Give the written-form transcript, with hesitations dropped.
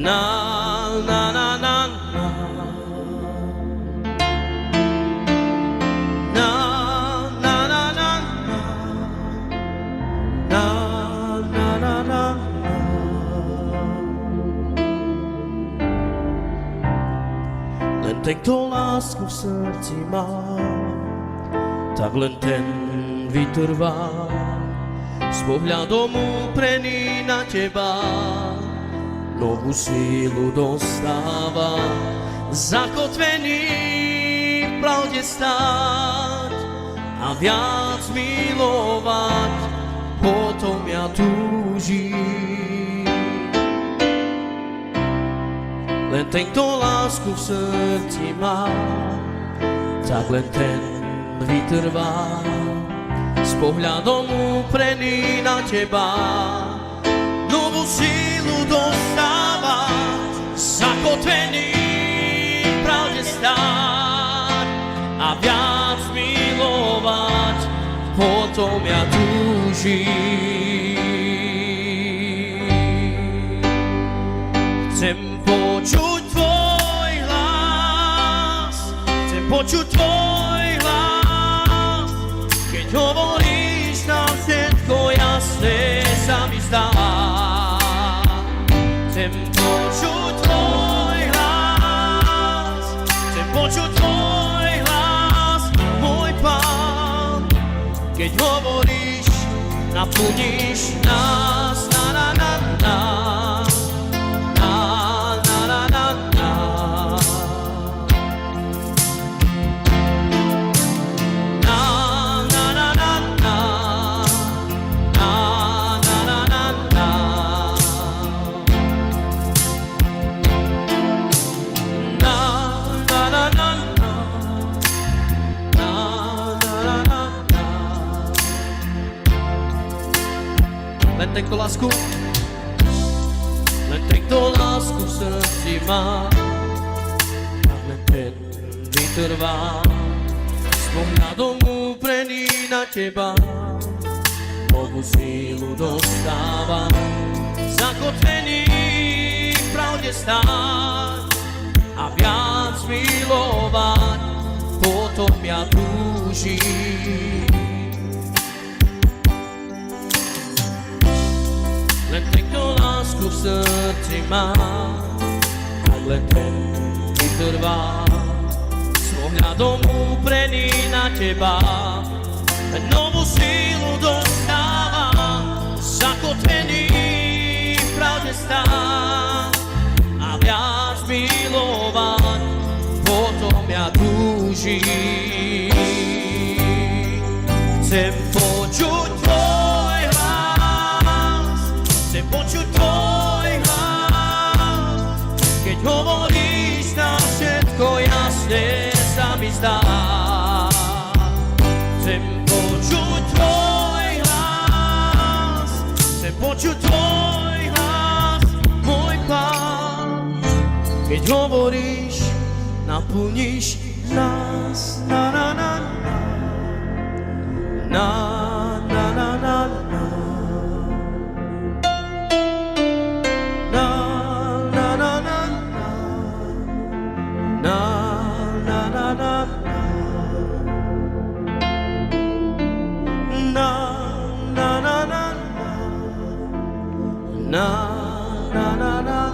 Na na na na na. Na na na na na. Na na na na na. Len ten, kto lásku v srdci má, tak len ten vytrvá. S pohľadom úprený na teba novú sílu dostáva. Zakotvený v pravde stáť a viac milovať, potom ja túžim. Len ten, kto lásku v srdci má, tak len ten vytrvá. S pohľadom úprený na teba novú sílu dostáva. Zakotvený v pravde stáť a viac milovať, potom ja túžim. Chcem počuť tvoj hlas, chcem počuť tvoj hlas, keď hovoríš, nám všetko jasné sa mi zdá. Chcem počuť tvoj hlas, chcem počuť tvoj hlas, môj Pán. Keď hovoríš, naplníš nás. Na na na na. Len ten, kto lásku, len ten, kto lásku v srdci má, tak len ten vytrvá. S pohľadom úprený na teba novú sílu dostáva. Zakotvený v pravde stáť a viac milovať, potom ja túžim. Len ten, kto lásku v srdci má, tak len ten vytrvá. S pohľadom úprený na teba novú sílu dostáva. Zakotvený v pravde stáť a viac milovať, potom ja túžim. Chcem počuť tvoj hlas, chcem počuť tvoj hlas, keď hovoríš, nám všetko jasne sa mi zdá. Chcem počuť tvoj hlas, chcem počuť tvoj hlas, môj Pán. Keď hovoríš, naplníš nás. Na na na na. Na na na na. Na na na na.